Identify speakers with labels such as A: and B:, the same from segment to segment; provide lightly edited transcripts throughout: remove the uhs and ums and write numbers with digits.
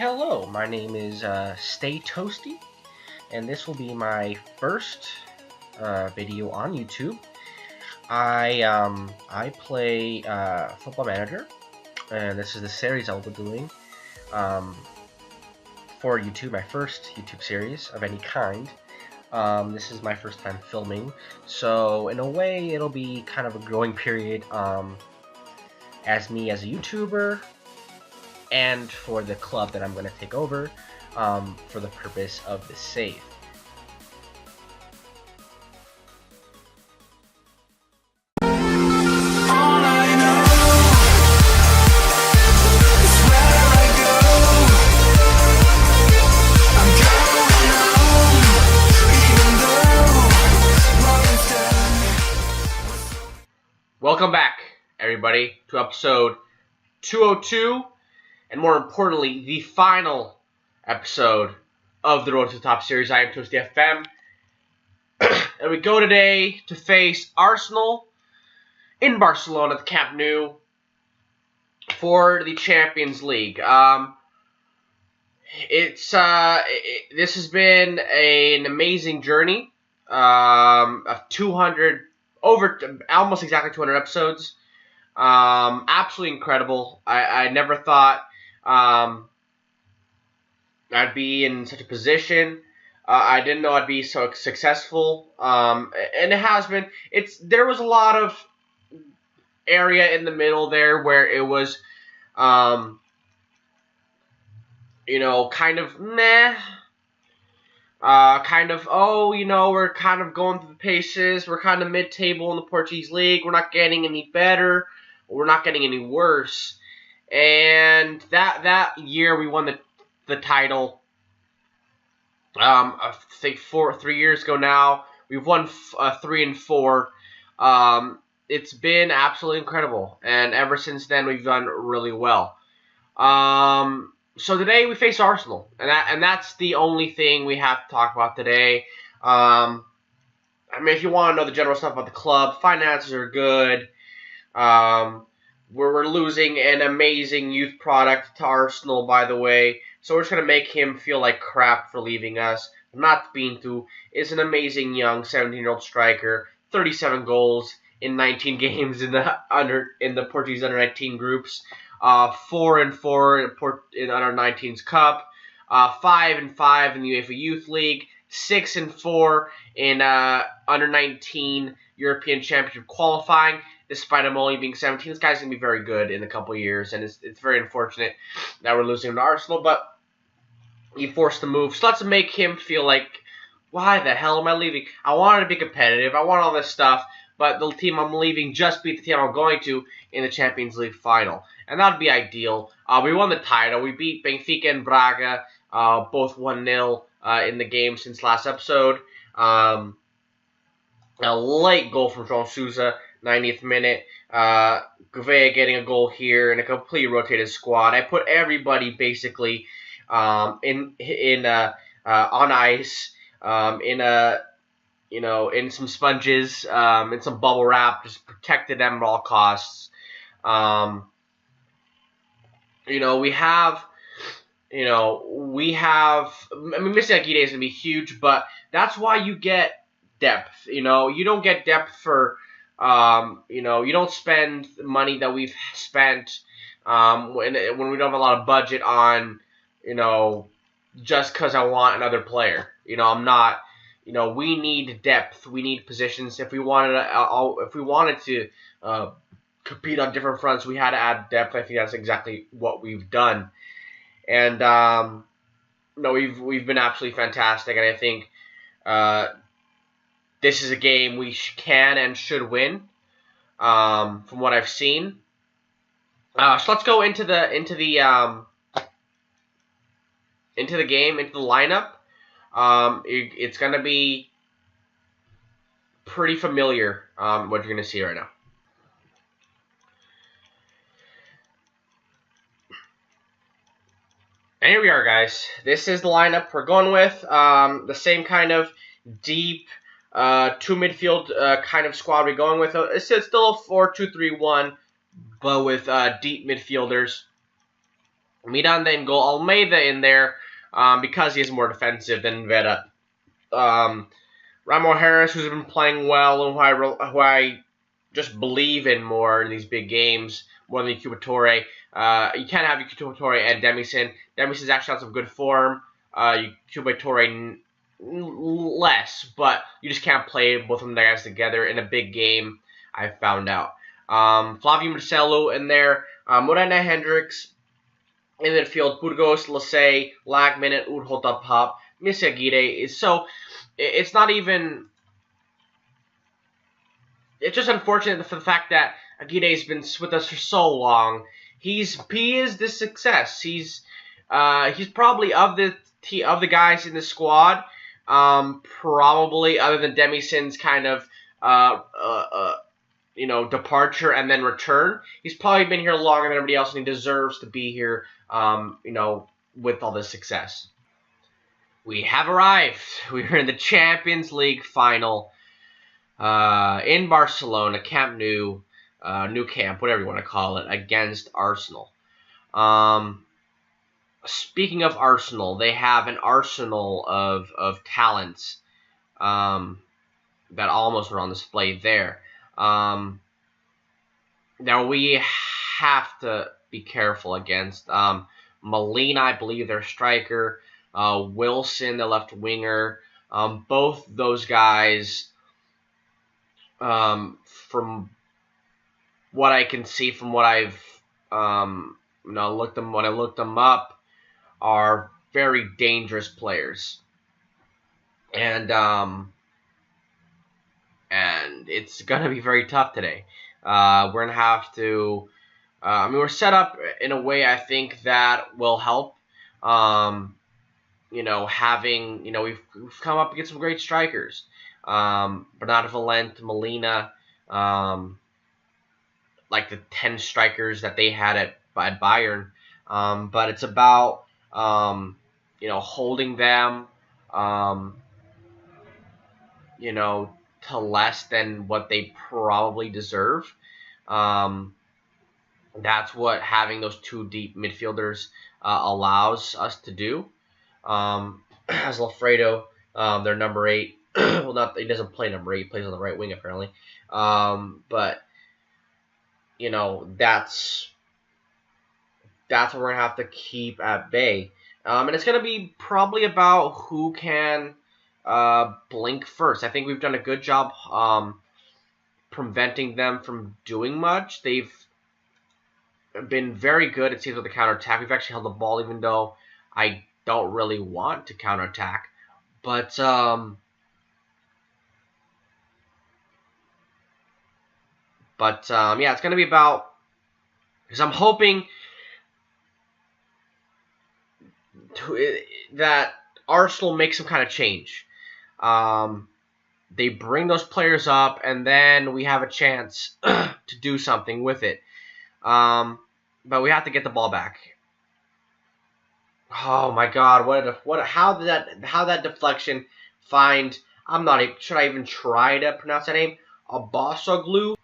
A: Hello, my name is Stay Toasty, and this will be my first video on YouTube. I play Football Manager, and this is the series I'll be doing for YouTube, my first YouTube series of any kind. This is my first time filming, so in a way it'll be kind of a growing period as me as a YouTuber, and for the club that I'm going to take over for the purpose of the save. Welcome back, everybody, to episode 202. And more importantly, the final episode of the Road to the Top series. I am ToastyFM. And we go today to face Arsenal in Barcelona at the Camp Nou for the Champions League. This has been an amazing journey of 200, almost exactly 200 episodes. Absolutely incredible. I never thought I'd be in such a position. I didn't know I'd be so successful, and it has been. There was a lot of area in the middle there where it was, kind of meh. We're kind of going through the paces. We're kind of mid-table in the Portuguese league. We're not getting any better. We're not getting any worse. And that year we won the title. I think 3 years ago now. We've won 3 and 4. It's been absolutely incredible, and ever since then we've done really well. So today we face Arsenal, and that's the only thing we have to talk about today. If you want to know the general stuff about the club, finances are good. We're losing an amazing youth product to Arsenal, by the way. So we're just going to make him feel like crap for leaving us. Not Pinto is an amazing young 17-year-old striker, 37 goals in 19 games in the Portuguese under-19 groups, 4 and 4 in under-19s Cup, 5 and 5 in the UEFA Youth League, 6 and 4 in under-19 European Championship qualifying. Despite him only being 17, this guy's going to be very good in a couple of years, and it's very unfortunate that we're losing him to Arsenal, but he forced the move. So let's make him feel like, why the hell am I leaving? I wanted to be competitive. I want all this stuff, but the team I'm leaving just beat the team I'm going to in the Champions League final, and that would be ideal. We won the title. We beat Benfica and Braga, both 1-0 in the game since last episode. A late goal from João Sousa, 90th minute. Gouveia getting a goal here, and a completely rotated squad. I put everybody basically on ice, in some sponges, in some bubble wrap, just protected them at all costs. Missing Aguirre is going to be huge, but that's why you get depth. You don't get depth for, you don't spend money that we've spent when we don't have a lot of budget on, just because I want another player. I'm not. We need depth. We need positions. If we wanted to compete on different fronts, we had to add depth. I think that's exactly what we've done. And we've been absolutely fantastic. And I think this is a game we can and should win. From what I've seen. So let's go into the game, into the lineup. It's going to be pretty familiar, what you're going to see right now. And here we are, guys. This is the lineup we're going with. The same kind of deep, two midfield kind of squad we're going with. It's still a 4-2-3-1, but with deep midfielders. Miranda in goal, Almeida in there because he is more defensive than Vera. Ramon Harris, who's been playing well and who I just believe in more in these big games, more than Cubatore. You can't have Cubatore and Demison. Demison's actually on some good form. Cubatore less, but you just can't play both of them guys together in a big game, I found out. Flavio Marcelo in there. Morena Hendricks in the midfield. Burgos, Lasey, Lagman, and Urhot up top. Miss Aguirre is so. It's not even. It's just unfortunate for the fact that Aguirre's been with us for so long. He is this success. He's probably of the guys in the squad. Probably other than Demison's kind of departure and then return. He's probably been here longer than everybody else, and he deserves to be here. With all this success. We have arrived. We are in the Champions League final in Barcelona, Camp Nou, Nou Camp, whatever you want to call it, against Arsenal. Speaking of Arsenal, they have an arsenal of talents that almost were on display there. Now we have to be careful against Molina, I believe, their striker, Wilson, the left winger. Both those guys, from what I can see, from what I've looked them up, are very dangerous players, and it's gonna be very tough today. We're gonna have to. We're set up in a way I think that will help. We've come up against some great strikers. Bernardo Valente, Molina, like the 10 strikers that they had at Bayern. But it's about holding them, to less than what they probably deserve. That's what having those two deep midfielders allows us to do. As Alfredo, their number 8. Well, he doesn't play number 8. He plays on the right wing apparently. But that's what we're gonna have to keep at bay. And it's gonna be probably about who can blink first. I think we've done a good job preventing them from doing much. They've been very good, it seems, with the counterattack. We've actually held the ball, even though I don't really want to counterattack. But yeah, it's going to be about, because I'm hoping that Arsenal makes some kind of change. They bring those players up, and then we have a chance to do something with it. But we have to get the ball back. Oh my God! How did that deflection find? Should I even try to pronounce that name? Abasoglu.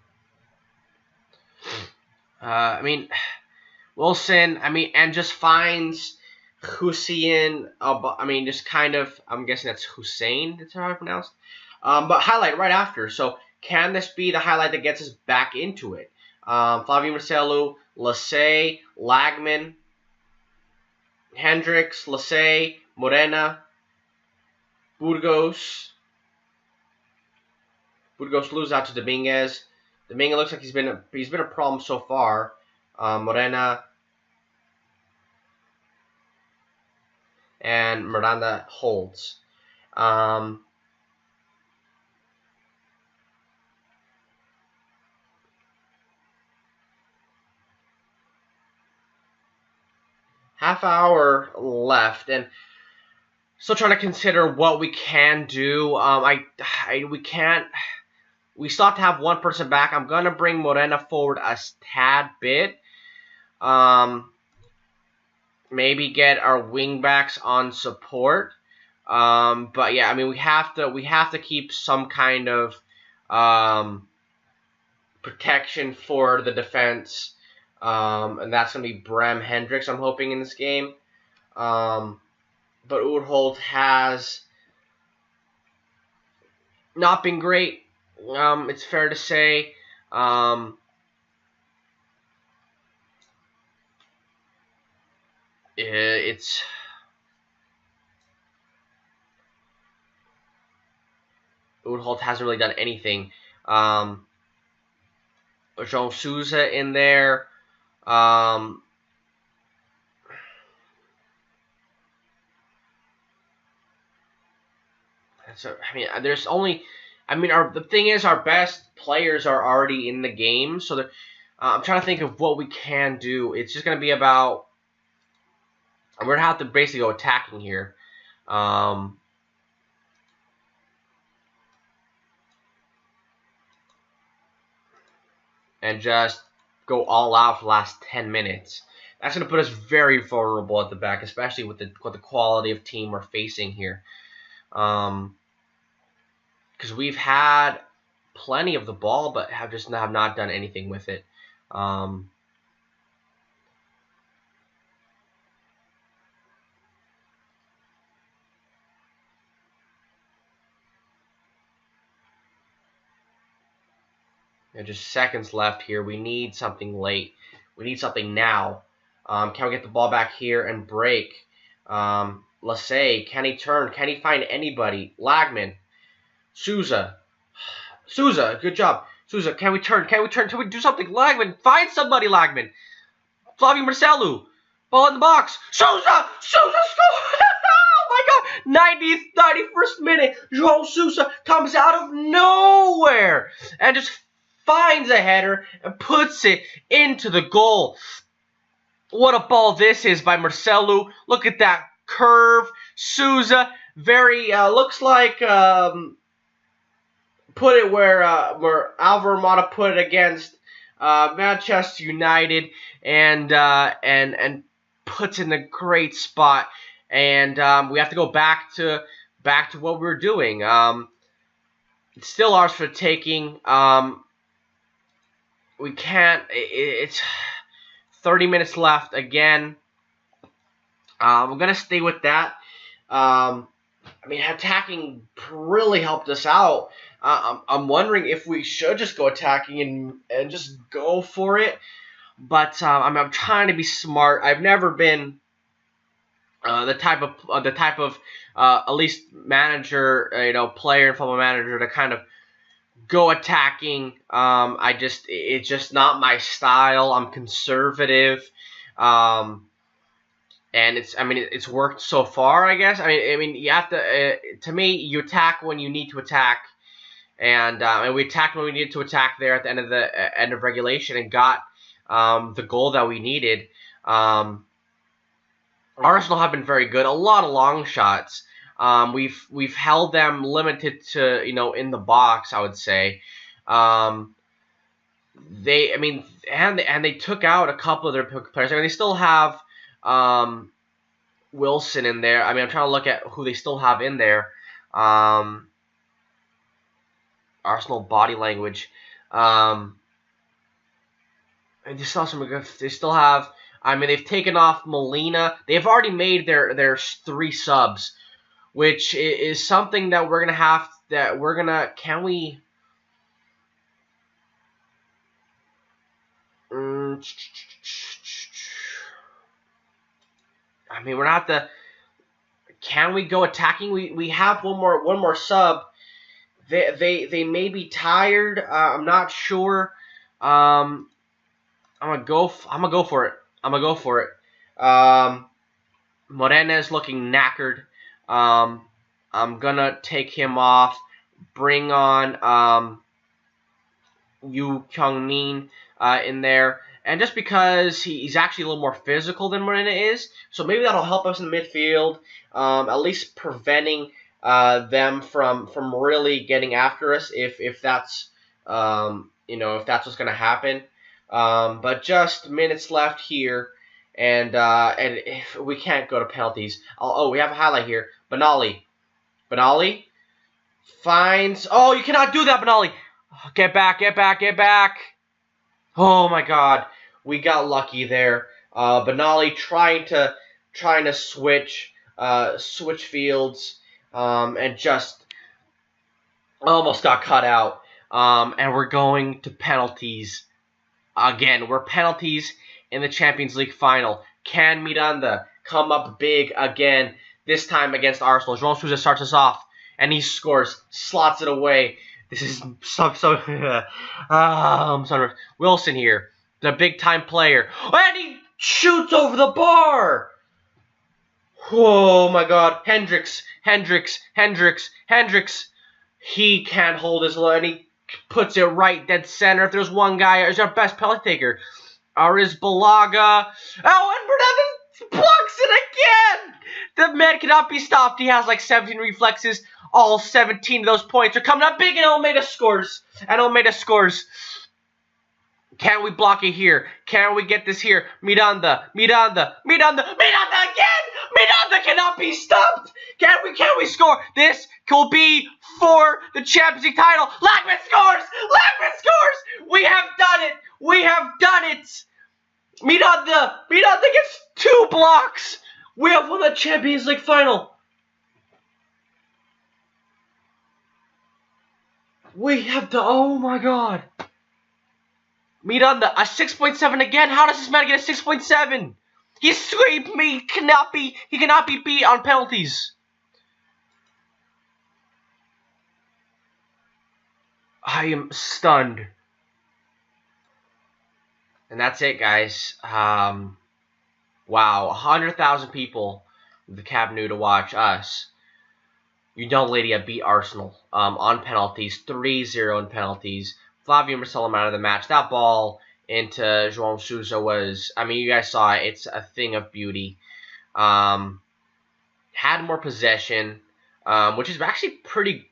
A: Wilson. And just finds Hussein. Just kind of. I'm guessing that's Hussein. That's how I pronounced. But highlight right after. So can this be the highlight that gets us back into it? Flavio Marcelo, Lasey, Lagman, Hendricks, Lasey, Morena, Burgos. Burgos loses out to Dominguez. Dominguez looks like he's been a problem so far. Morena and Miranda holds. Half hour left, and still trying to consider what we can do. We still have to have one person back. I'm gonna bring Morena forward a tad bit. Maybe get our wingbacks on support. But yeah, we have to keep some kind of protection for the defense. And that's going to be Brem Hendricks, I'm hoping, in this game. But Oerholt has not been great. It's fair to say. It's Oerholt hasn't really done anything. Jean Souza in there. So I mean, there's only, I mean, the thing is, our best players are already in the game. So I'm trying to think of what we can do. It's just gonna be about, we're gonna have to basically go attacking here. And just go all out for the last 10 minutes. That's going to put us very vulnerable at the back, especially with the quality of team we're facing here. Because we've had plenty of the ball, but have not done anything with it. Just seconds left here. We need something late. We need something now. Can we get the ball back here and break? Lasay, can he turn? Can he find anybody? Lagman. Souza, good job. Souza, can we turn? Can we turn? Can we do something? Lagman, find somebody, Lagman. Flavio Marcelo, ball in the box. Souza score! Oh my God! 90th, 91st minute. João Souza comes out of nowhere and just finds a header and puts it into the goal. What a ball this is by Marcelo. Look at that curve. Souza, very, looks like, put it where Alvaro Mata put it against Manchester United, and puts in a great spot. And we have to go back to what we were doing. It's still ours for taking. We can't. It's 30 minutes left again. We're gonna stay with that. I mean, attacking really helped us out. I'm wondering if we should just go attacking and just go for it. But I'm trying to be smart. I've never been the type of at least manager, player and football manager to kind of go attacking. It's just not my style. I'm conservative. And it's worked so far, I guess. I mean, you have to. To me, you attack when you need to attack, and we attacked when we needed to attack there at the end of regulation, and got the goal that we needed. Arsenal have been very good. A lot of long shots. We've held them limited to in the box, I would say. They took out a couple of their players. I mean, they still have Wilson in there. I mean, I'm trying to look at who they still have in there. Arsenal body language. And they still have some good. They still have. I mean, they've taken off Molina. They've already made their 3 subs, which is something that we're gonna have. Can we? I mean, we're not the. Can we go attacking? We have one more sub. They may be tired. I'm not sure. I'm gonna go for it. Morena's looking knackered. I'm gonna take him off. Bring on Yu Kyung-min in there. And just because he's actually a little more physical than Morena is, so maybe that'll help us in the midfield, at least preventing them from really getting after us if that's if that's what's gonna happen. But just minutes left here, and if we can't go to penalties. Oh, we have a highlight here. Benali finds. Oh, you cannot do that, Benali. Get back. Oh my God. We got lucky there. Benali trying to switch fields, and just almost got cut out. And we're going to penalties again. We're penalties in the Champions League final. Can Miranda come up big again? This time against Arsenal. João Sousa starts us off, and he scores, slots it away. This is Wilson here, the big time player, and he shoots over the bar. Oh my God, Hendricks. He can't hold his load, and he puts it right dead center. If there's one guy, is our best penalty taker, or is Balaga? Oh, and Bernardo blocks it again. The man cannot be stopped. He has like 17 reflexes. All 17 of those points are coming up big, and Almeida scores. Can we block it here? Can we get this here? Miranda again! Miranda cannot be stopped! Can we score? This will be for the Champions League title. Lachman scores! We have done it! Miranda gets 2 blocks! We have won the Champions League final! We have done, oh my God! Miranda, a 6.7 again? How does this man get a 6.7? He cannot be beat on penalties. I am stunned. And that's it, guys. Wow, 100,000 people in the Camp Nou to watch us. Udon Lydia beat Arsenal on penalties, 3-0 in penalties. Flavio Marcelo out of the match. That ball into João Sousa was, I mean, you guys saw it. It's a thing of beauty. Had more possession, which is actually pretty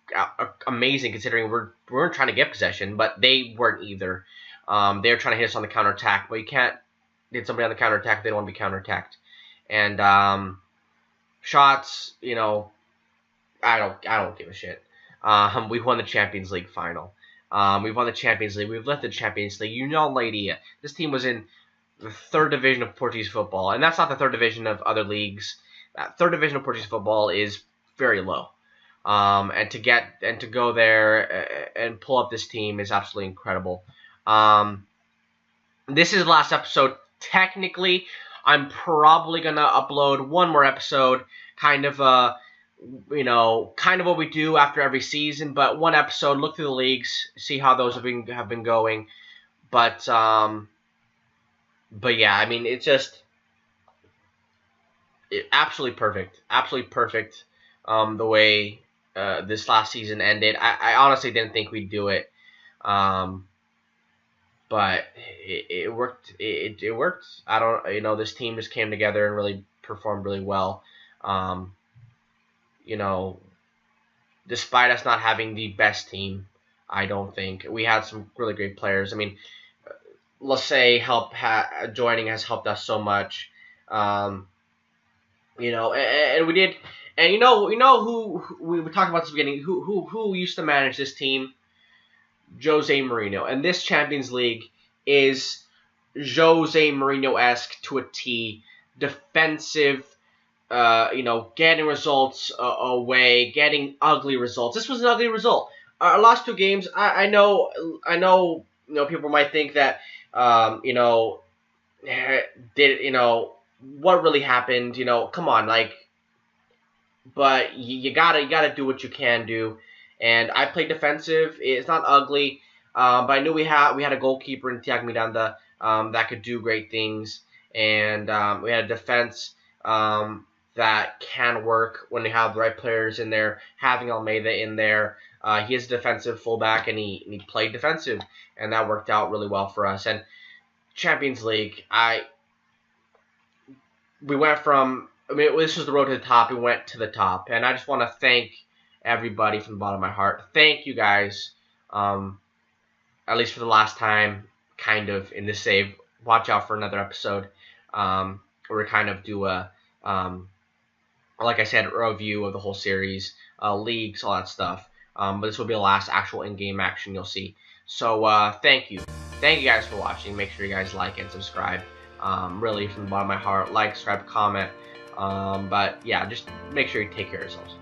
A: amazing considering we weren't trying to get possession, but they weren't either. They were trying to hit us on the counterattack, but you can't hit somebody on the counterattack. They don't want to be counterattacked. And shots, you know, I don't give a shit. We won the Champions League final. We've won the Champions League. We've left the Champions League. You know, lady, this team was in the 3rd division of Portuguese football, and that's not the 3rd division of other leagues. That 3rd division of Portuguese football is very low. And to go there and pull up this team is absolutely incredible. This is the last episode. Technically, I'm probably gonna upload one more episode, kind of what we do after every season, but one episode, look through the leagues, see how those have been going. But yeah, I mean, it's just absolutely perfect. The way this last season ended. I honestly didn't think we'd do it. But it worked. It worked. This team just came together and really performed really well. Despite us not having the best team, I don't think we had some really great players. I mean, Lassay joining has helped us so much. And we did. And you know who we were talking about at the beginning. Who used to manage this team? Jose Mourinho. And this Champions League is Jose Mourinho-esque to a T. Defensive. Getting results away, getting ugly results. This was an ugly result. Our last 2 games, I know, people might think that, what really happened, come on, but you gotta do what you can do. And I played defensive. It's not ugly, but I knew we had a goalkeeper in Thiago Miranda that could do great things, and we had a defense that can work when they have the right players in there. Having Almeida in there, he is a defensive fullback, and he played defensive, and that worked out really well for us. And Champions League, we went from, this was the road to the top. We went to the top, and I just want to thank everybody from the bottom of my heart. Thank you guys, at least for the last time, kind of in this save. Watch out for another episode. We're kind of do a like I said, a review of the whole series, leagues, all that stuff. But this will be the last actual in-game action you'll see. So thank you. thank you guys for watching. Make sure you guys like and subscribe. Really, from the bottom of my heart, like, subscribe, comment. But yeah, just make sure you take care of yourselves.